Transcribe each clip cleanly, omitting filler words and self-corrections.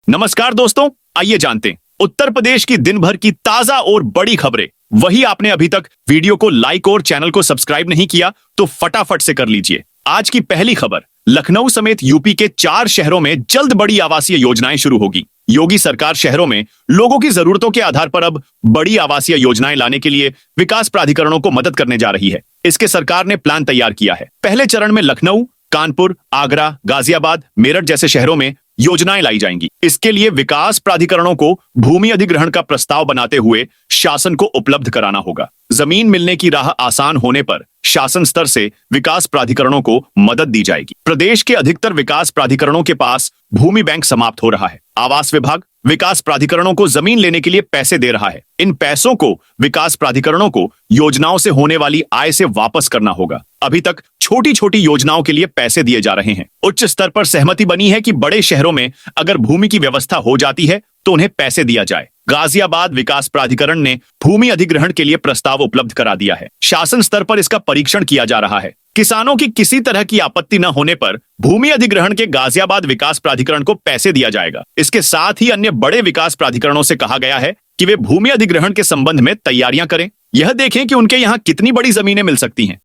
नमस्कार दोस्तों, आइए जानते हैं उत्तर प्रदेश की दिन भर की ताजा और बड़ी खबरें। वही आपने अभी तक वीडियो को लाइक और चैनल को सब्सक्राइब नहीं किया तो फटाफट से कर लीजिए। आज की पहली खबर, लखनऊ समेत यूपी के 4 शहरों में जल्द बड़ी आवासीय योजनाएं शुरू होगी। योगी सरकार शहरों में लोगों की जरूरतों के आधार पर अब बड़ी आवासीय योजनाएं लाने के लिए विकास प्राधिकरणों को मदद करने जा रही है। इसके सरकार ने प्लान तैयार किया है। पहले चरण में लखनऊ, कानपुर, आगरा, गाजियाबाद, मेरठ जैसे शहरों में योजनाएं लाई जाएंगी। इसके लिए विकास प्राधिकरणों को भूमि अधिग्रहण का प्रस्ताव बनाते हुए शासन को उपलब्ध कराना होगा। जमीन मिलने की राह आसान होने पर शासन स्तर से विकास प्राधिकरणों को मदद दी जाएगी। प्रदेश के अधिकतर विकास प्राधिकरणों के पास भूमि बैंक समाप्त हो रहा है। आवास विभाग विकास प्राधिकरणों को जमीन लेने के लिए पैसे दे रहा है। इन पैसों को विकास प्राधिकरणों को योजनाओं से होने वाली आय से वापस करना होगा। अभी तक छोटी छोटी योजनाओं के लिए पैसे दिए जा रहे हैं। उच्च स्तर पर सहमति बनी है कि बड़े शहरों में अगर भूमि की व्यवस्था हो जाती है तो उन्हें पैसे दिया जाए। गाजियाबाद विकास प्राधिकरण ने भूमि अधिग्रहण के लिए प्रस्ताव उपलब्ध करा दिया है। शासन स्तर पर इसका परीक्षण किया जा रहा है। किसानों की किसी तरह की आपत्ति न होने पर भूमि अधिग्रहण के गाजियाबाद विकास प्राधिकरण को पैसे दिया जाएगा। इसके साथ ही अन्य बड़े विकास प्राधिकरणों से कहा गया है कि वे भूमि अधिग्रहण के संबंध में तैयारियां करें। यह देखें कि उनके यहां कितनी बड़ी जमीनें मिल सकती हैं।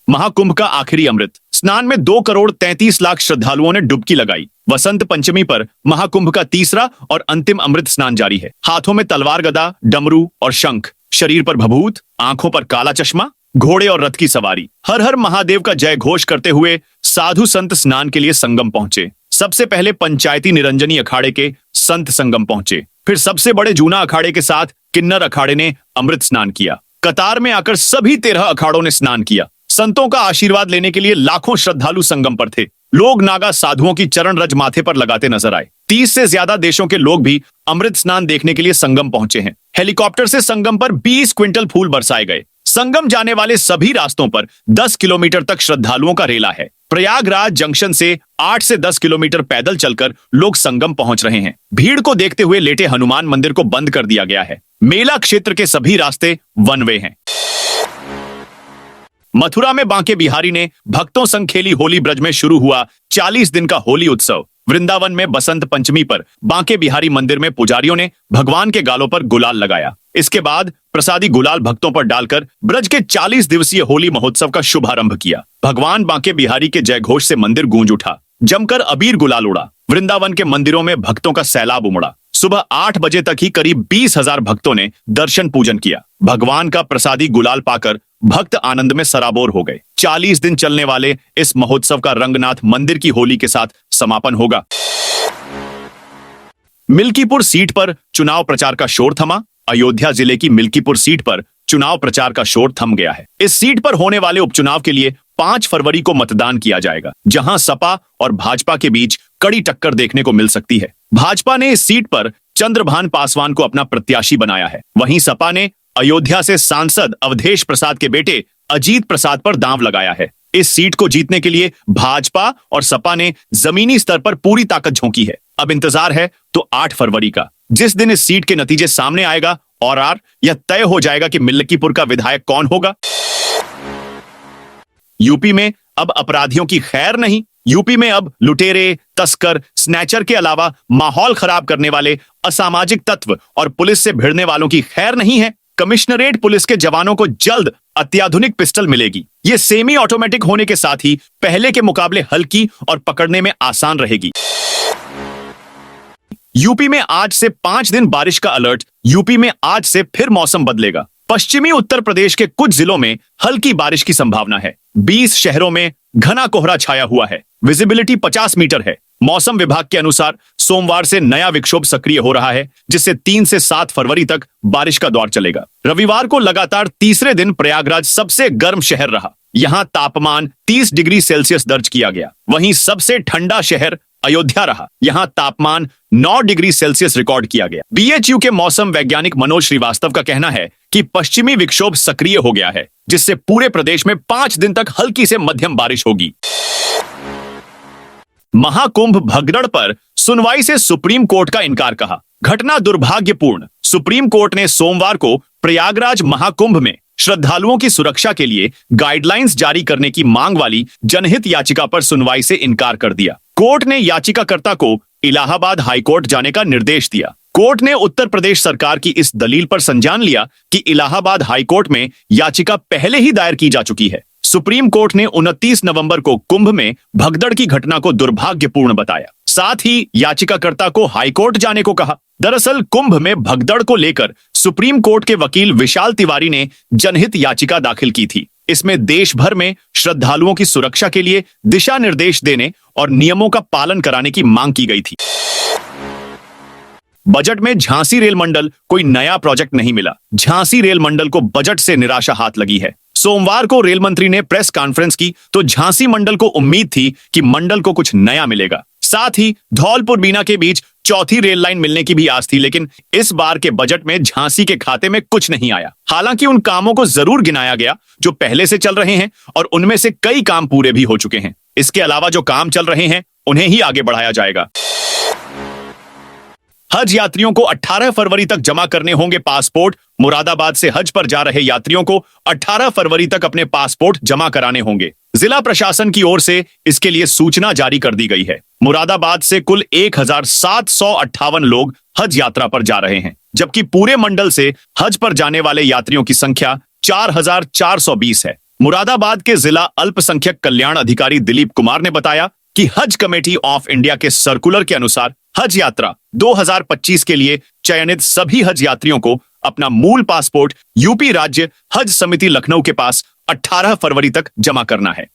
महाकुंभ का आखिरी अमृत स्नान में 2,33,00,000 श्रद्धालुओं ने डुबकी लगाई। वसंत पंचमी पर महाकुंभ का तीसरा और अंतिम अमृत स्नान जारी है। हाथों में तलवार, गदा, डमरू और शंख, शरीर पर भभूत, आंखों पर काला चश्मा, घोड़े और रथ की सवारी, हर हर महादेव का जय घोष करते हुए साधु संत स्नान के लिए संगम पहुंचे। सबसे पहले पंचायती निरंजनी अखाड़े के संत संगम पहुंचे। फिर सबसे बड़े जूना अखाड़े के साथ किन्नर अखाड़े ने अमृत स्नान किया। कतार में आकर सभी 13 अखाड़ों ने स्नान किया। संतों का आशीर्वाद लेने के लिए लाखों श्रद्धालु संगम पर थे। लोग नागा साधुओं की चरण रज माथे पर लगाते नजर आए। 30 से ज्यादा देशों के लोग भी अमृत स्नान देखने के लिए संगम पहुंचे हैं। हेलीकॉप्टर से संगम पर 20 क्विंटल फूल बरसाए गए। संगम जाने वाले सभी रास्तों पर 10 किलोमीटर तक श्रद्धालुओं का रेला है। प्रयागराज जंक्शन से 8 से 10 किलोमीटर पैदल चलकर लोग संगम पहुंच रहे हैं। भीड़ को देखते हुए लेटे हनुमान मंदिर को बंद कर दिया गया है। मेला क्षेत्र के सभी रास्ते वन वे हैं। मथुरा में बांके बिहारी ने भक्तों संग खेली होली। ब्रज में शुरू हुआ 40 दिन का होली उत्सव। वृंदावन में बसंत पंचमी पर बांके बिहारी मंदिर में पुजारियों ने भगवान के गालों पर गुलाल लगाया। इसके बाद प्रसादी गुलाल भक्तों पर डालकर ब्रज के 40 दिवसीय होली महोत्सव का शुभारंभ किया। भगवान बांके बिहारी के जय घोष से मंदिर गूंज उठा। जमकर अबीर गुलाल उड़ा। वृंदावन के मंदिरों में भक्तों का सैलाब उमड़ा। सुबह 8 बजे तक ही करीब 20,000 भक्तों ने दर्शन पूजन किया। भगवान का प्रसादी गुलाल पाकर भक्त आनंद में सराबोर हो गए। 40 दिन चलने वाले इस महोत्सव का रंगनाथ मंदिर की होली के साथ समापन होगा। मिल्कीपुर सीट पर चुनाव प्रचार का शोर थमा। अयोध्या जिले की मिल्कीपुर सीट पर चुनाव प्रचार का शोर थम गया है। इस सीट पर होने वाले उपचुनाव के लिए 5 फरवरी को मतदान किया जाएगा, जहां सपा और भाजपा के बीच कड़ी टक्कर देखने को मिल सकती है। भाजपा ने इस सीट पर चंद्रभान पासवान को अपना प्रत्याशी बनाया है। वहीं सपा ने अयोध्या से सांसद अवधेश प्रसाद के बेटे अजीत प्रसाद पर दांव लगाया है। इस सीट को जीतने के लिए भाजपा और सपा ने जमीनी स्तर पर पूरी ताकत झोंकी है। अब इंतजार है तो 8 फरवरी का, जिस दिन इस सीट के नतीजे सामने आएगा और यह तय हो जाएगा कि मिल्कीपुर का विधायक कौन होगा। यूपी में अब अपराधियों की खैर नहीं। यूपी में अब लुटेरे, तस्कर, स्नैचर के अलावा माहौल खराब करने वाले असामाजिक तत्व और पुलिस से भिड़ने वालों की खैर नहीं है। कमिश्नरेट पुलिस के जवानों को जल्द अत्याधुनिक पिस्टल मिलेगी। ये सेमी ऑटोमेटिक होने के साथ ही पहले के मुकाबले हल्की और पकड़ने में आसान रहेगी। यूपी में आज से 5 दिन बारिश का अलर्ट। यूपी में आज से फिर मौसम बदलेगा। पश्चिमी उत्तर प्रदेश के कुछ जिलों में हल्की बारिश की संभावना है। 20 शहरों में घना कोहरा छाया हुआ है। विजिबिलिटी 50 मीटर है। मौसम विभाग के अनुसार सोमवार से नया विक्षोभ सक्रिय हो रहा है, जिससे 3 से 7 फरवरी तक बारिश का दौर चलेगा। रविवार को लगातार तीसरे दिन प्रयागराज सबसे गर्म शहर रहा। यहां तापमान 30 डिग्री सेल्सियस दर्ज किया गया। वहीं सबसे ठंडा शहर अयोध्या रहा। यहां तापमान 9 डिग्री सेल्सियस रिकॉर्ड किया गया। बीएचयू के मौसम वैज्ञानिक मनोज श्रीवास्तव का कहना है कि पश्चिमी विक्षोभ सक्रिय हो गया है, जिससे पूरे प्रदेश में 5 दिन तक हल्की से मध्यम बारिश होगी। महाकुंभ भगदड़ पर सुनवाई से सुप्रीम कोर्ट का इनकार कहा। घटना दुर्भाग्यपूर्ण। सुप्रीम कोर्ट ने सोमवार को प्रयागराज महाकुंभ में श्रद्धालुओं की सुरक्षा के लिए गाइडलाइंस जारी करने की मांग वाली जनहित याचिका पर सुनवाई से इनकार कर दिया। कोर्ट ने याचिकाकर्ता को इलाहाबाद हाईकोर्ट जाने का निर्देश दिया। कोर्ट ने उत्तर प्रदेश सरकार की इस दलील पर संज्ञान लिया कि इलाहाबाद हाईकोर्ट में याचिका पहले ही दायर की जा चुकी है। सुप्रीम कोर्ट ने 29 नवंबर को कुंभ में भगदड़ की घटना को दुर्भाग्यपूर्ण बताया। साथ ही याचिकाकर्ता को हाईकोर्ट जाने को कहा। दरअसल कुंभ में भगदड़ को लेकर सुप्रीम कोर्ट के वकील विशाल तिवारी ने जनहित याचिका दाखिल की थी। इसमें देश भर में श्रद्धालुओं की सुरक्षा के लिए दिशा निर्देश देने और नियमों का पालन कराने की मांग की गई थी। बजट में झांसी रेल मंडल कोई नया प्रोजेक्ट नहीं मिला। झांसी रेल मंडल को बजट से निराशा हाथ लगी है। सोमवार को रेल मंत्री ने प्रेस कॉन्फ्रेंस की तो झांसी मंडल को उम्मीद थी कि मंडल को कुछ नया मिलेगा। साथ ही धौलपुर बीना के बीच चौथी रेल लाइन मिलने की भी आस थी, लेकिन इस बार के बजट में झांसी के खाते में कुछ नहीं आया। हालांकि उन कामों को जरूर गिनाया गया जो पहले से चल रहे हैं और उनमें से कई काम पूरे भी हो चुके हैं। इसके अलावा जो काम चल रहे हैं उन्हें ही आगे बढ़ाया जाएगा। हज यात्रियों को 18 फरवरी तक जमा करने होंगे पासपोर्ट। मुरादाबाद से हज पर जा रहे यात्रियों को 18 फरवरी तक अपने पासपोर्ट जमा कराने होंगे। जिला प्रशासन की ओर से इसके लिए सूचना जारी कर दी गई है। मुरादाबाद से कुल 1758 लोग हज यात्रा पर जा रहे हैं, जबकि पूरे मंडल से हज पर जाने वाले यात्रियों की संख्या 4420 है। मुरादाबाद के जिला अल्पसंख्यक कल्याण अधिकारी दिलीप कुमार ने बताया कि हज कमेटी ऑफ इंडिया के सर्कुलर के अनुसार हज यात्रा 2025 के लिए चयनित सभी हज यात्रियों को अपना मूल पासपोर्ट यूपी राज्य हज समिति लखनऊ के पास 18 फरवरी तक जमा करना है।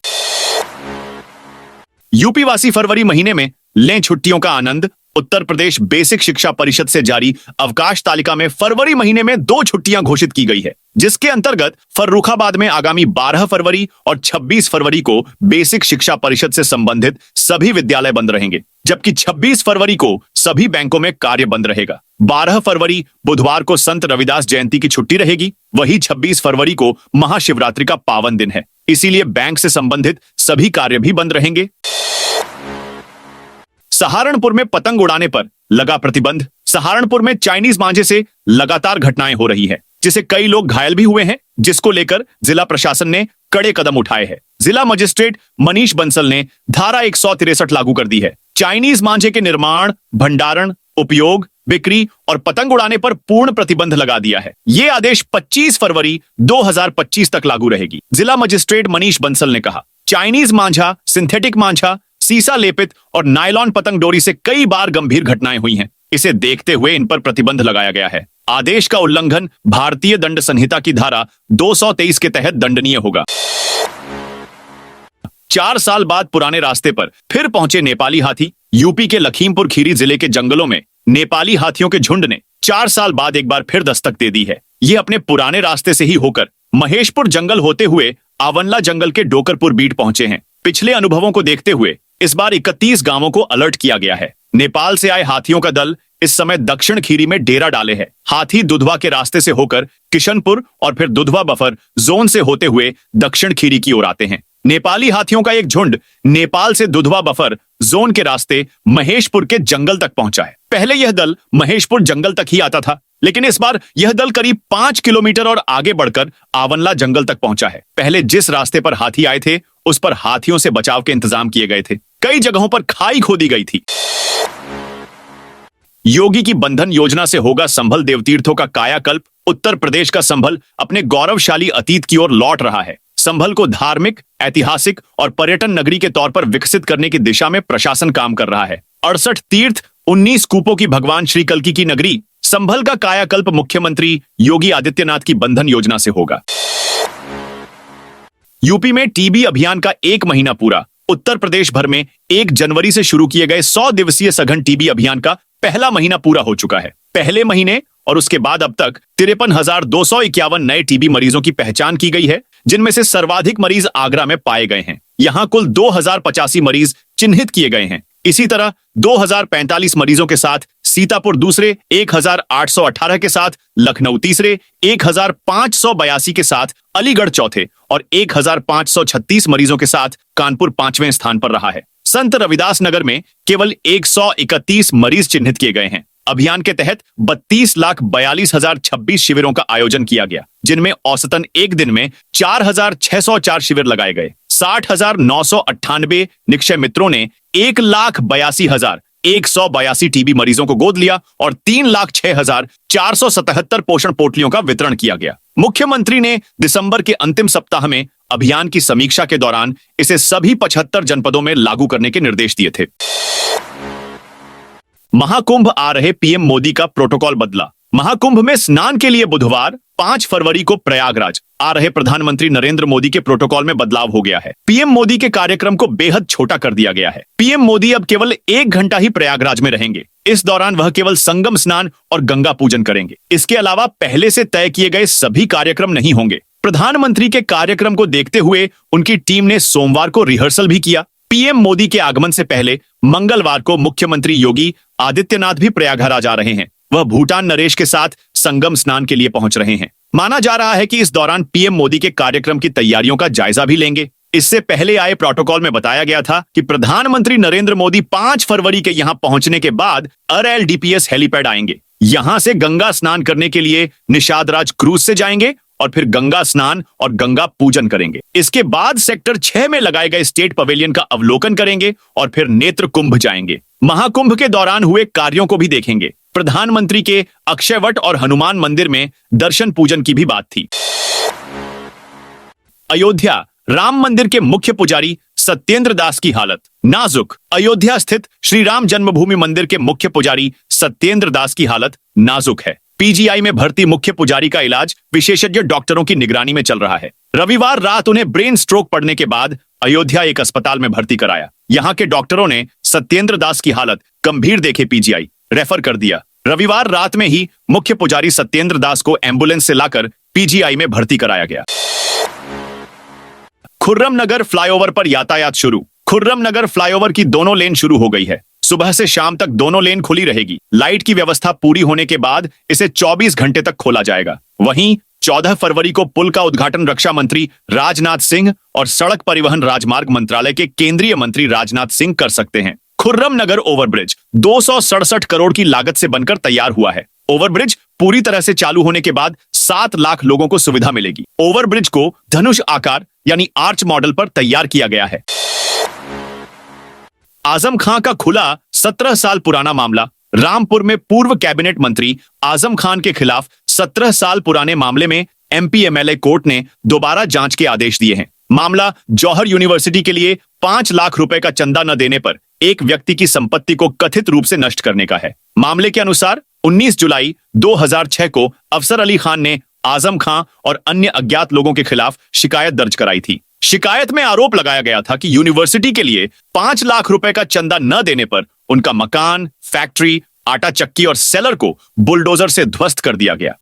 यूपी वासी फरवरी महीने में लें छुट्टियों का आनंद। उत्तर प्रदेश बेसिक शिक्षा परिषद से जारी अवकाश तालिका में फरवरी महीने में 2 छुट्टियां घोषित की गई है, जिसके अंतर्गत फर्रुखाबाद में आगामी 12 फरवरी और 26 फरवरी को बेसिक शिक्षा परिषद से संबंधित सभी विद्यालय बंद रहेंगे, जबकि 26 फरवरी को सभी बैंकों में कार्य बंद रहेगा। 12 फरवरी बुधवार को संत रविदास जयंती की छुट्टी रहेगी। वही 26 फरवरी को महाशिवरात्रि का पावन दिन है, इसीलिए बैंक से संबंधित सभी कार्य भी बंद रहेंगे। सहारनपुर में पतंग उड़ाने पर लगा प्रतिबंध। सहारनपुर में चाइनीज मांझे से लगातार घटनाएं हो रही है, जिससे कई लोग घायल भी हुए हैं, जिसको लेकर जिला प्रशासन ने कड़े कदम उठाए हैं। जिला मजिस्ट्रेट मनीष बंसल ने धारा 163 लागू कर दी है। चाइनीज मांझे के निर्माण, भंडारण, उपयोग, बिक्री और पतंग उड़ाने पर पूर्ण प्रतिबंध लगा दिया है। ये आदेश 25 फरवरी 2025 तक लागू रहेगी। जिला मजिस्ट्रेट मनीष बंसल ने कहा, चाइनीज मांझा, सिंथेटिक मांझा, सीसा लेपित और नायलॉन पतंग डोरी से कई बार गंभीर घटनाएं हुई हैं। इसे देखते हुए इन पर प्रतिबंध लगाया गया है। आदेश का उल्लंघन भारतीय दंड संहिता की धारा 223 के तहत दंडनीय होगा। 4 साल बाद पुराने रास्ते पर फिर पहुंचे नेपाली हाथी। यूपी के लखीमपुर खीरी जिले के जंगलों में नेपाली हाथियों के झुंड ने 4 साल बाद एक बार फिर दस्तक दे दी है। ये अपने पुराने रास्ते से ही होकर महेशपुर जंगल होते हुए आवनला जंगल के डोकरपुर बीट पहुंचे हैं। पिछले अनुभवों को देखते हुए इस बार 31 गांवों को अलर्ट किया गया है। नेपाल से आए हाथियों का दल इस समय दक्षिण खीरी में डेरा डाले है। हाथी दुधवा के रास्ते से होकर किशनपुर और फिर दुधवा बफर जोन से होते हुए दक्षिण खीरी की ओर आते हैं। नेपाली हाथियों का एक झुंड नेपाल से दुधवा बफर जोन के रास्ते महेशपुर के जंगल तक पहुंचा है। पहले यह दल महेशपुर जंगल तक ही आता था, लेकिन इस बार यह दल करीब 5 किलोमीटर और आगे बढ़कर आवनला जंगल तक पहुंचा है। पहले जिस रास्ते पर हाथी आए थे उस पर हाथियों से बचाव के इंतजाम किए गए थे। कई जगहों पर खाई खोदी गई थी। योगी की बंधन योजना से होगा संभल देवतीर्थों का कायाकल्प। उत्तर प्रदेश का संभल अपने गौरवशाली अतीत की ओर लौट रहा है। संभल को धार्मिक, ऐतिहासिक और पर्यटन नगरी के तौर पर विकसित करने की दिशा में प्रशासन काम कर रहा है। 68 तीर्थ, 19 कूपों की भगवान श्री कल्की की नगरी संभल का कायाकल्प मुख्यमंत्री योगी आदित्यनाथ की बंधन योजना से होगा। यूपी में टीबी अभियान का 1 महीना पूरा। उत्तर प्रदेश भर में 1 जनवरी से शुरू किए गए 100 दिवसीय सघन टीबी अभियान का पहला महीना पूरा हो चुका है। पहले महीने और उसके बाद अब तक 53,251 नए टीबी मरीजों की पहचान की गई है, जिनमें से सर्वाधिक मरीज आगरा में पाए गए हैं। यहां कुल 2085 मरीज चिन्हित किए गए हैं। इसी तरह 2045 मरीजों के साथ सीतापुर दूसरे, 1818 के साथ लखनऊ तीसरे, 1582 के साथ अलीगढ़ चौथे और 1536 मरीजों के साथ कानपुर 5वें स्थान पर रहा है। संत रविदास नगर में केवल 131 मरीज चिन्हित किए गए हैं। अभियान के तहत 32,42,026 शिविरों का आयोजन किया गया, जिनमें औसतन एक दिन में 4,604 शिविर लगाए गए। 60,998 निक्षय मित्रों ने 1,82,000 182 टीबी मरीजों को गोद लिया और 3,06,477 पोषण पोटलियों का वितरण किया गया। मुख्यमंत्री ने दिसंबर के अंतिम सप्ताह में अभियान की समीक्षा के दौरान इसे सभी 75 जनपदों में लागू करने के निर्देश दिए थे। महाकुंभ आ रहे पीएम मोदी का प्रोटोकॉल बदला। महाकुंभ में स्नान के लिए बुधवार 5 फरवरी को प्रयागराज आ रहे प्रधानमंत्री नरेंद्र मोदी के प्रोटोकॉल में बदलाव हो गया है। पीएम मोदी के कार्यक्रम को बेहद छोटा कर दिया गया है। पीएम मोदी अब केवल 1 घंटा ही प्रयागराज में रहेंगे। इस दौरान वह केवल संगम स्नान और गंगा पूजन करेंगे। इसके अलावा पहले से तय किए गए सभी कार्यक्रम नहीं होंगे। प्रधानमंत्री के कार्यक्रम को देखते हुए उनकी टीम ने सोमवार को रिहर्सल भी किया। पीएम मोदी के आगमन से पहले मंगलवार को मुख्यमंत्री योगी आदित्यनाथ भी प्रयागराज आ रहे हैं। वह भूटान नरेश के साथ संगम स्नान के लिए पहुंच रहे हैं। माना जा रहा है कि इस दौरान पीएम मोदी के कार्यक्रम की तैयारियों का जायजा भी लेंगे। इससे पहले आए प्रोटोकॉल में बताया गया था कि प्रधानमंत्री नरेंद्र मोदी 5 फरवरी के यहां पहुंचने के बाद अरैल डीपीएस हेलीपैड आएंगे। यहां से गंगा स्नान करने के लिए निषादराज क्रूज से जाएंगे और फिर गंगा स्नान और गंगा पूजन करेंगे। इसके बाद सेक्टर 6 में लगाए गए स्टेट पवेलियन का अवलोकन करेंगे और फिर नेत्र कुंभ जाएंगे। महाकुंभ के दौरान हुए कार्यों को भी देखेंगे। प्रधानमंत्री के अक्षयवट और हनुमान मंदिर में दर्शन पूजन की भी बात थी। अयोध्या राम मंदिर के मुख्य पुजारी सत्येंद्र दास की हालत नाजुक। अयोध्या स्थित श्री राम जन्मभूमि मंदिर के मुख्य पुजारी सत्येंद्र दास की हालत नाजुक है। पीजीआई में भर्ती मुख्य पुजारी का इलाज विशेषज्ञ डॉक्टरों की निगरानी में चल रहा है। रविवार रात उन्हें ब्रेन स्ट्रोक पड़ने के बाद अयोध्या एक अस्पताल में भर्ती कराया। यहां के डॉक्टरों ने सत्येंद्र दास की हालत गंभीर देखे पीजीआई रेफर कर दिया। रविवार रात में ही मुख्य पुजारी सत्येंद्र दास को एम्बुलेंस से लाकर पीजीआई में भर्ती कराया गया। खुर्रम नगर फ्लाईओवर पर यातायात शुरू। खुर्रम नगर फ्लाईओवर की दोनों लेन शुरू हो गई है। सुबह से शाम तक दोनों लेन खुली रहेगी। लाइट की व्यवस्था पूरी होने के बाद इसे 24 घंटे तक खोला जाएगा। वहीं 14 फरवरी को पुल का उद्घाटन रक्षा मंत्री राजनाथ सिंह और सड़क परिवहन राजमार्ग मंत्रालय के केंद्रीय मंत्री राजनाथ सिंह कर सकते हैं। खुर्रम नगर ओवरब्रिज 267 करोड़ की लागत से बनकर तैयार हुआ है। ओवरब्रिज पूरी तरह से चालू होने के बाद 7 लाख लोगों को सुविधा मिलेगी। ओवरब्रिज को धनुष आकार यानी आर्च मॉडल पर तैयार किया गया है। आजम खां का खुला 17 साल पुराना मामला। रामपुर में पूर्व कैबिनेट मंत्री आजम खान के खिलाफ 17 साल पुराने मामले में एमपीएमएलए कोर्ट ने दोबारा जांच के आदेश दिए हैं। मामला जौहर यूनिवर्सिटी के लिए 5 लाख रुपए का चंदा न देने पर एक व्यक्ति की संपत्ति को कथित रूप से नष्ट करने का है। मामले के अनुसार 19 जुलाई 2006 को अफसर अली खान ने आजम खां और अन्य अज्ञात लोगों के खिलाफ शिकायत दर्ज कराई थी। शिकायत में आरोप लगाया गया था कि यूनिवर्सिटी के लिए 5 लाख रुपए का चंदा न देने पर उनका मकान, फैक्ट्री, आटा चक्की और सेलर को बुलडोजर से ध्वस्त कर दिया गया।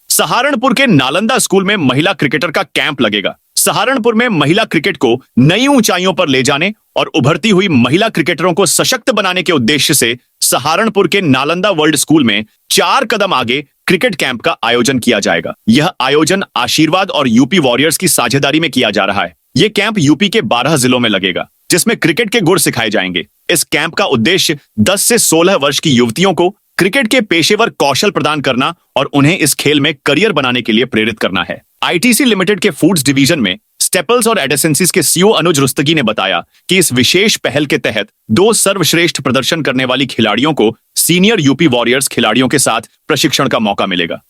सहारनपुर के नालंदा स्कूल में महिला क्रिकेटर का कैंप लगेगा। सहारनपुर में महिला क्रिकेट को नई ऊंचाइयों पर ले जाने और उभरती हुई महिला क्रिकेटरों को सशक्त बनाने के उद्देश्य से सहारनपुर के नालंदा वर्ल्ड स्कूल में 4 कदम आगे क्रिकेट कैंप का आयोजन किया जाएगा। यह आयोजन आशीर्वाद और यूपी वॉरियर्स की साझेदारी में किया जा रहा है। यह कैंप यूपी के 12 जिलों में लगेगा, जिसमें क्रिकेट के गुर सिखाए जाएंगे। इस कैंप का उद्देश्य 10 से 16 वर्ष की युवतियों को क्रिकेट के पेशेवर कौशल प्रदान करना और उन्हें इस खेल में करियर बनाने के लिए प्रेरित करना है। आईटीसी लिमिटेड के फूड्स डिवीजन में स्टेपल्स और एडेसेंसीज के सीईओ अनुज रुस्तगी ने बताया कि इस विशेष पहल के तहत 2 सर्वश्रेष्ठ प्रदर्शन करने वाली खिलाड़ियों को सीनियर यूपी वॉरियर्स खिलाड़ियों के साथ प्रशिक्षण का मौका मिलेगा।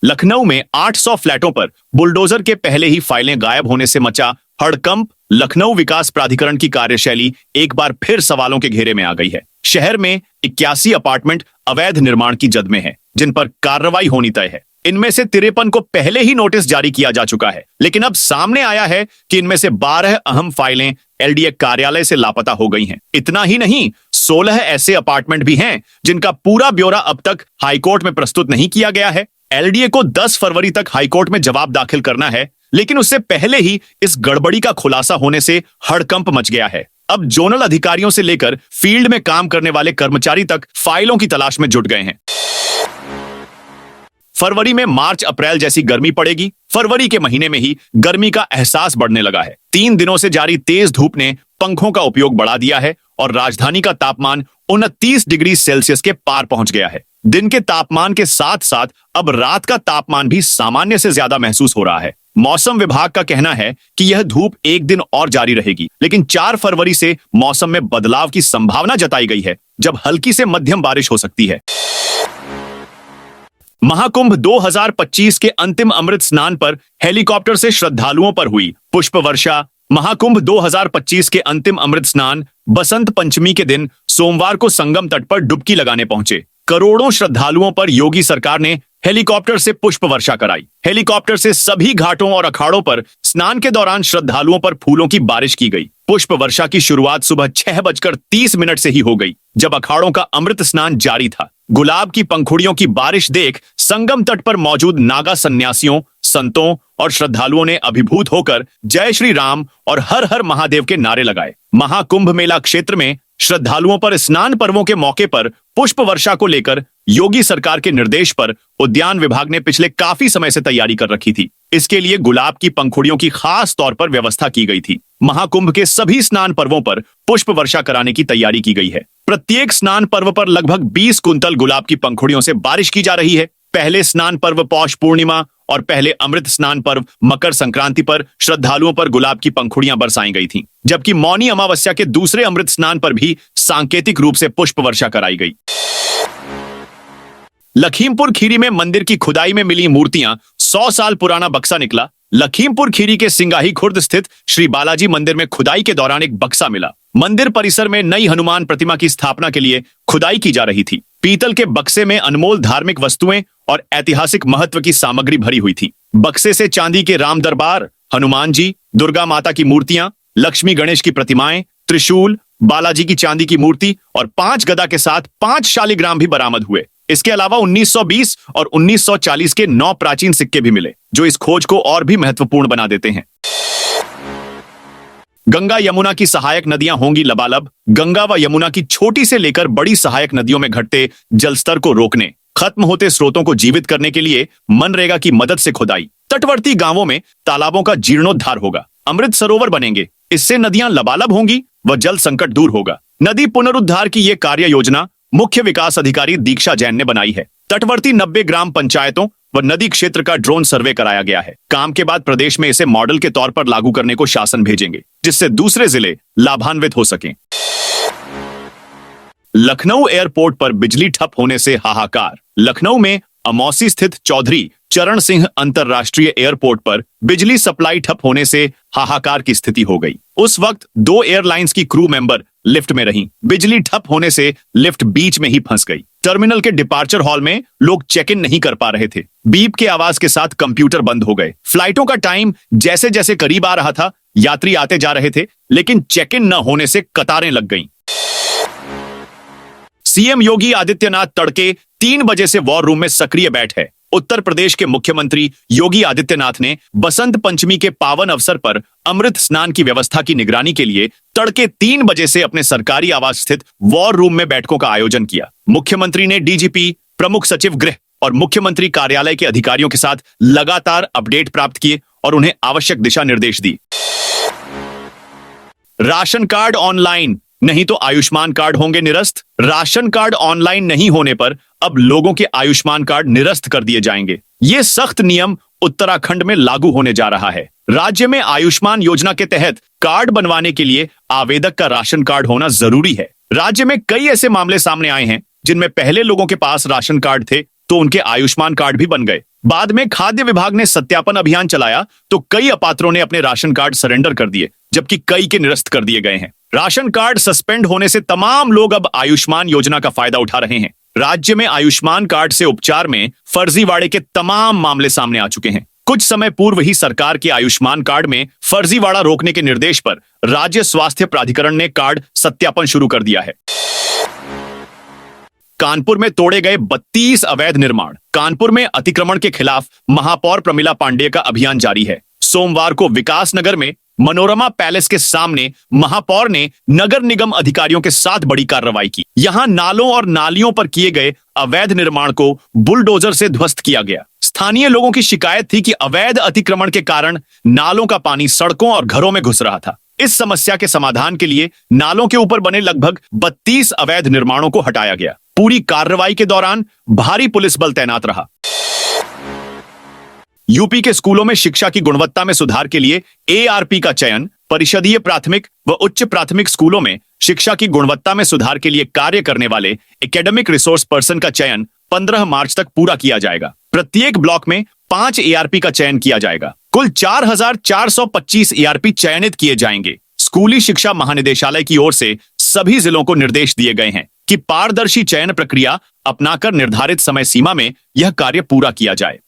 लखनऊ में 800 फ्लैटों पर बुलडोजर के पहले ही फाइलें गायब होने से मचा हड़कंप। लखनऊ विकास प्राधिकरण की कार्यशैली एक बार फिर सवालों के घेरे में आ गई है। शहर में 81 अपार्टमेंट अवैध निर्माण की जद में है, जिन पर कार्रवाई होनी तय है। इनमें से 53 को पहले ही नोटिस जारी किया जा चुका है, लेकिन अब सामने आया है कि इनमें से 12 अहम फाइलें एलडीए कार्यालय से लापता हो गई हैं। इतना ही नहीं, 16 ऐसे अपार्टमेंट भी हैं जिनका पूरा ब्यौरा अब तक हाईकोर्ट में प्रस्तुत नहीं किया गया है। एलडीए को 10 फरवरी तक हाईकोर्ट में जवाब दाखिल करना है, लेकिन उससे पहले ही इस गड़बड़ी का खुलासा होने से हड़कंप मच गया है। अब जोनल अधिकारियों से लेकर फील्ड में काम करने वाले कर्मचारी तक फाइलों की तलाश में जुट गए हैं। फरवरी में मार्च अप्रैल जैसी गर्मी पड़ेगी। फरवरी के महीने में ही गर्मी का एहसास बढ़ने लगा है। 3 दिनों से जारी तेज धूप ने पंखों का उपयोग बढ़ा दिया है और राजधानी का तापमान 29 डिग्री सेल्सियस के पार पहुंच गया है। दिन के तापमान के साथ साथ अब रात का तापमान भी सामान्य से ज्यादा महसूस हो रहा है। मौसम विभाग का कहना है कि यह धूप एक दिन और जारी रहेगी, लेकिन 4 फरवरी से मौसम में बदलाव की संभावना जताई गई है, जब हल्की से मध्यम बारिश हो सकती है। महाकुंभ 2025 के अंतिम अमृत स्नान पर हेलीकॉप्टर से श्रद्धालुओं पर हुई पुष्प वर्षा। महाकुंभ 2025 के अंतिम अमृत स्नान बसंत पंचमी के दिन सोमवार को संगम तट पर डुबकी लगाने पहुंचे। करोड़ों श्रद्धालुओं पर योगी सरकार ने हेलीकॉप्टर से पुष्प वर्षा कराई। हेलीकॉप्टर से सभी घाटों और अखाड़ों पर स्नान के दौरान श्रद्धालुओं पर फूलों की बारिश की गई। पुष्प वर्षा की शुरुआत सुबह 6:30 से ही हो गई, जब अखाड़ों का अमृत स्नान जारी था। गुलाब की पंखुड़ियों की बारिश देख संगम तट पर मौजूद नागा सन्यासियों, संतों और श्रद्धालुओं ने अभिभूत होकर जय श्री राम और हर हर महादेव के नारे लगाए। महाकुंभ मेला क्षेत्र में श्रद्धालुओं पर स्नान पर्वों के मौके पर पुष्प वर्षा को लेकर योगी सरकार के निर्देश पर उद्यान विभाग ने पिछले काफी समय से तैयारी कर रखी थी। इसके लिए गुलाब की पंखुड़ियों की खास तौर पर व्यवस्था की गई थी। महाकुंभ के सभी स्नान पर्वों पर पुष्प वर्षा कराने की तैयारी की गई है। प्रत्येक स्नान पर्व पर लगभग 20 कुंतल गुलाब की पंखुड़ियों से बारिश की जा रही है। पहले स्नान पर्व पौष पूर्णिमा और पहले अमृत स्नान पर्व मकर संक्रांति पर श्रद्धालुओं पर गुलाब की पंखुड़ियां बरसाई गई थीं, जबकि मौनी अमावस्या के दूसरे अमृत स्नान पर भी सांकेतिक रूप से पुष्प वर्षा कराई गई। लखीमपुर खीरी में मंदिर की खुदाई में मिली मूर्तियां 100 साल पुराना बक्सा निकला। लखीमपुर खीरी के सिंगाही खुर्द स्थित श्री बालाजी मंदिर में खुदाई के दौरान एक बक्सा मिला। मंदिर परिसर में नई हनुमान प्रतिमा की स्थापना के लिए खुदाई की जा रही थी। पीतल के बक्से में अनमोल धार्मिक वस्तुएं और ऐतिहासिक महत्व की सामग्री भरी हुई थी। बक्से से चांदी के राम दरबार, हनुमान जी, दुर्गा माता की मूर्तियां, लक्ष्मी गणेश की प्रतिमाएं, त्रिशूल, बालाजी की चांदी की मूर्ति और 5 गदा के साथ 5 शालिग्राम भी बरामद हुए। इसके अलावा 1920 और 1940 के 9 प्राचीन सिक्के भी मिले, जो इस खोज को और भी महत्वपूर्ण बना देते हैं। गंगा यमुना की सहायक नदियां होंगी लबालब। गंगा व यमुना की छोटी से लेकर बड़ी सहायक नदियों में घटते जलस्तर को रोकने, खत्म होते स्रोतों को जीवित करने के लिए मनरेगा की मदद से खुदाई, तटवर्ती गांवों में तालाबों का जीर्णोद्धार होगा, अमृत सरोवर बनेंगे। इससे नदियां लबालब होंगी व जल संकट दूर होगा। नदी पुनरुद्धार की ये कार्य योजना मुख्य विकास अधिकारी दीक्षा जैन ने बनाई है। तटवर्ती 90 ग्राम पंचायतों व नदी क्षेत्र का ड्रोन सर्वे कराया गया है। काम के बाद प्रदेश में इसे मॉडल के तौर पर लागू करने को शासन भेजेंगे, जिससे दूसरे जिले लाभान्वित हो सकें। लखनऊ एयरपोर्ट पर बिजली ठप होने से हाहाकार। लखनऊ में अमौसी स्थित चौधरी चरण सिंह अंतरराष्ट्रीय एयरपोर्ट पर बिजली सप्लाई ठप होने से हाहाकार की स्थिति हो गई। उस वक्त 2 एयरलाइंस की क्रू मेंबर लिफ्ट में रहीं। बिजली ठप होने से लिफ्ट बीच में ही फंस गई। टर्मिनल के डिपार्चर हॉल में लोग चेक इन नहीं कर पा रहे थे। बीप के आवाज के साथ कंप्यूटर बंद हो गए। फ्लाइटों का टाइम जैसे जैसे करीब आ रहा था, यात्री आते जा रहे थे, लेकिन चेक इन न होने से कतारें लग गईं। सीएम योगी आदित्यनाथ तड़के 3 बजे से वॉर रूम में सक्रिय बैठे। उत्तर प्रदेश के मुख्यमंत्री योगी आदित्यनाथ ने बसंत पंचमी के पावन अवसर पर अमृत स्नान की व्यवस्था की निगरानी के लिए तड़के 3 बजे से अपने सरकारी आवास स्थित वॉर रूम में बैठकों का आयोजन किया। मुख्यमंत्री ने डीजीपी, प्रमुख सचिव गृह और मुख्यमंत्री कार्यालय के अधिकारियों के साथ लगातार अपडेट प्राप्त किए और उन्हें आवश्यक दिशा निर्देश दी। राशन कार्ड ऑनलाइन नहीं तो आयुष्मान कार्ड होंगे निरस्त। राशन कार्ड ऑनलाइन नहीं होने पर अब लोगों के आयुष्मान कार्ड निरस्त कर दिए जाएंगे। ये सख्त नियम उत्तराखंड में लागू होने जा रहा है। राज्य में आयुष्मान योजना के तहत कार्ड बनवाने के लिए आवेदक का राशन कार्ड होना जरूरी है। राज्य में कई ऐसे मामले सामने आए हैं जिनमें पहले लोगों के पास राशन कार्ड थे तो उनके आयुष्मान कार्ड भी बन गए। बाद में खाद्य विभाग ने सत्यापन अभियान चलाया तो कई अपात्रों ने अपने राशन कार्ड सरेंडर कर दिए, जबकि कई के निरस्त कर दिए गए हैं। राशन कार्ड सस्पेंड होने से तमाम लोग अब आयुष्मान योजना का फायदा उठा रहे हैं। राज्य में आयुष्मान कार्ड से उपचार में फर्जीवाड़े के तमाम मामले सामने आ चुके हैं। कुछ समय पूर्व ही सरकार के आयुष्मान कार्ड में फर्जीवाड़ा रोकने के निर्देश पर राज्य स्वास्थ्य प्राधिकरण ने कार्ड सत्यापन शुरू कर दिया है। कानपुर में तोड़े गए 32 अवैध निर्माण। कानपुर में अतिक्रमण के खिलाफ महापौर प्रमिला पांडेय का अभियान जारी है। सोमवार को विकास नगर में मनोरमा पैलेस के सामने महापौर ने नगर निगम अधिकारियों के साथ बड़ी कार्रवाई की। यहां नालों और नालियों पर किए गए अवैध निर्माण को बुलडोजर से ध्वस्त किया गया। स्थानीय लोगों की शिकायत थी कि अवैध अतिक्रमण के कारण नालों का पानी सड़कों और घरों में घुस रहा था। इस समस्या के समाधान के लिए नालों के ऊपर बने लगभग 32 अवैध निर्माणों को हटाया गया। पूरी कार्रवाई के दौरान भारी पुलिस बल तैनात रहा। यूपी के स्कूलों में शिक्षा की गुणवत्ता में सुधार के लिए एआरपी का चयन। परिषदीय प्राथमिक व उच्च प्राथमिक स्कूलों में शिक्षा की गुणवत्ता में सुधार के लिए कार्य करने वाले एकेडमिक रिसोर्स पर्सन का चयन 15 मार्च तक पूरा किया जाएगा। प्रत्येक ब्लॉक में 5 एआरपी का चयन किया जाएगा। कुल 4,425 एआरपी चयनित किए जाएंगे। स्कूली शिक्षा महानिदेशालय की ओर से सभी जिलों को निर्देश दिए गए हैं कि पारदर्शी चयन प्रक्रिया अपनाकर निर्धारित समय सीमा में यह कार्य पूरा किया जाए।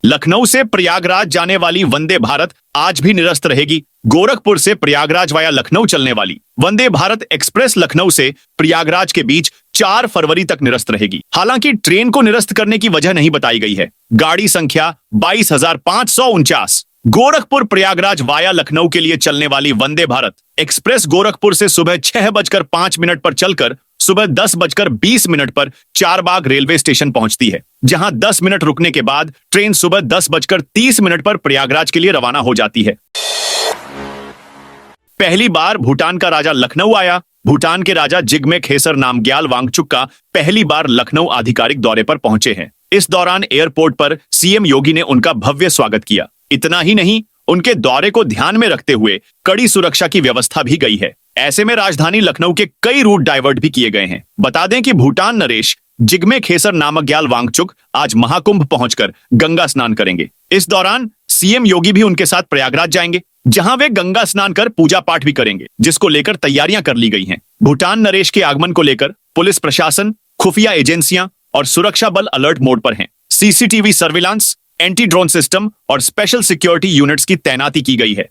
लखनऊ से प्रयागराज जाने वाली वंदे भारत आज भी निरस्त रहेगी। गोरखपुर से प्रयागराज वाया लखनऊ चलने वाली वंदे भारत एक्सप्रेस लखनऊ से प्रयागराज के बीच 4 फरवरी तक निरस्त रहेगी। हालांकि ट्रेन को निरस्त करने की वजह नहीं बताई गई है। गाड़ी संख्या 22,549। गोरखपुर प्रयागराज वाया लखनऊ के लिए चलने वाली वंदे भारत एक्सप्रेस गोरखपुर से सुबह 6:05 पर चलकर सुबह 10:20 पर चारबाग रेलवे स्टेशन पहुंचती है, जहां 10 मिनट रुकने के बाद ट्रेन सुबह 10:30 पर प्रयागराज के लिए रवाना हो जाती है। पहली बार भूटान का राजा लखनऊ आया। भूटान के राजा जिग्मे खेसर नामग्याल वांगचुक पहली बार लखनऊ आधिकारिक दौरे पर पहुंचे हैं। इस दौरान एयरपोर्ट पर सीएम योगी ने उनका भव्य स्वागत किया। इतना ही नहीं, उनके दौरे को ध्यान में रखते हुए कड़ी सुरक्षा की व्यवस्था भी गई है। ऐसे में राजधानी लखनऊ के कई रूट डाइवर्ट भी किए गए हैं। बता दें कि भूटान नरेश जिग्मे खेसर नामग्याल वांगचुक आज महाकुंभ पहुंचकर गंगा स्नान करेंगे। इस दौरान सीएम योगी भी उनके साथ प्रयागराज जाएंगे, जहां वे गंगा स्नान कर पूजा पाठ भी करेंगे, जिसको लेकर तैयारियां कर ली गई हैं। भूटान नरेश के आगमन को लेकर पुलिस प्रशासन, खुफिया एजेंसियां और सुरक्षा बल अलर्ट मोड पर हैं। CCTV surveillance, anti drone system और स्पेशल सिक्योरिटी यूनिट्स की तैनाती की गई है।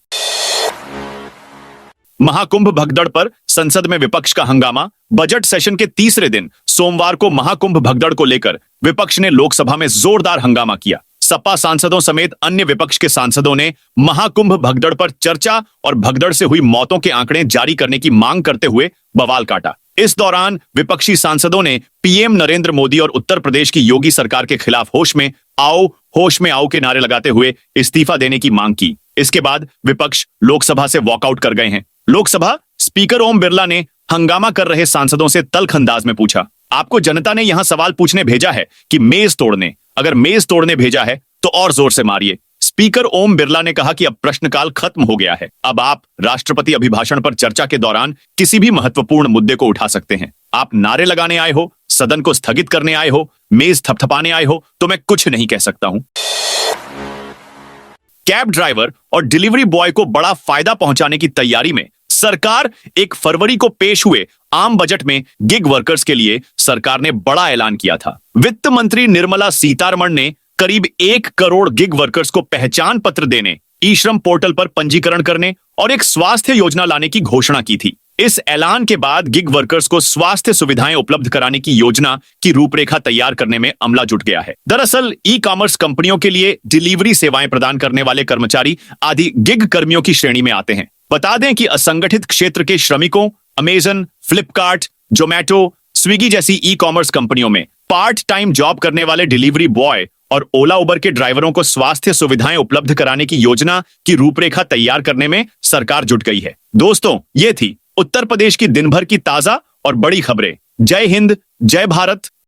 महाकुंभ भगदड़ पर संसद में विपक्ष का हंगामा। बजट सेशन के तीसरे दिन सोमवार को महाकुंभ भगदड़ को लेकर विपक्ष ने लोकसभा में जोरदार हंगामा किया। सपा सांसदों समेत अन्य विपक्ष के सांसदों ने महाकुंभ भगदड़ पर चर्चा और भगदड़ से हुई मौतों के आंकड़े जारी करने की मांग करते हुए बवाल काटा। इस दौरान विपक्षी सांसदों ने पीएम नरेंद्र मोदी और उत्तर प्रदेश की योगी सरकार के खिलाफ होश में आओ के नारे लगाते हुए इस्तीफा देने की मांग की। इसके बाद विपक्ष लोकसभा से वॉकआउट कर गए हैं। लोकसभा स्पीकर ओम बिरला ने हंगामा कर रहे सांसदों से तल्ख अंदाज में पूछा, आपको जनता ने यहां सवाल पूछने भेजा है कि मेज तोड़ने? अगर मेज तोड़ने भेजा है तो और जोर से मारिए। स्पीकर ओम बिरला ने कहा कि अब प्रश्नकाल खत्म हो गया है। अब आप राष्ट्रपति अभिभाषण पर चर्चा के दौरान किसी भी महत्वपूर्ण मुद्दे को उठा सकते हैं। आप नारे लगाने आए हो, सदन को स्थगित करने आए हो, मेज थपथपाने आए हो, तो मैं कुछ नहीं कह सकता हूं। कैब ड्राइवर और डिलीवरी बॉय को बड़ा फायदा पहुंचाने की तैयारी में सरकार 1 फरवरी को पेश हुए आम बजट में गिग वर्कर्स के लिए सरकार ने बड़ा ऐलान किया था। वित्त मंत्री निर्मला सीतारमण ने करीब 1 करोड़ गिग वर्कर्स को पहचान पत्र देने, ई श्रम पोर्टल पर पंजीकरण करने और एक स्वास्थ्य योजना लाने की घोषणा की थी। इस ऐलान के बाद गिग वर्कर्स को स्वास्थ्य सुविधाएं उपलब्ध कराने की योजना की रूपरेखा तैयार करने में अमला जुट गया है। दरअसल ई कॉमर्स कंपनियों के लिए डिलीवरी सेवाएं प्रदान करने वाले कर्मचारी आदि गिग कर्मियों की श्रेणी में आते हैं। बता दें कि असंगठित क्षेत्र के श्रमिकों अमेजन, फ्लिपकार्ट, जोमैटो, स्विगी जैसी ई कॉमर्स कंपनियों में पार्ट टाइम जॉब करने वाले डिलीवरी बॉय और ओला उबर के ड्राइवरों को स्वास्थ्य सुविधाएं उपलब्ध कराने की योजना की रूपरेखा तैयार करने में सरकार जुट गई है। दोस्तों, ये थी उत्तर प्रदेश की दिन भर की ताजा और बड़ी खबरें। जय हिंद, जय भारत।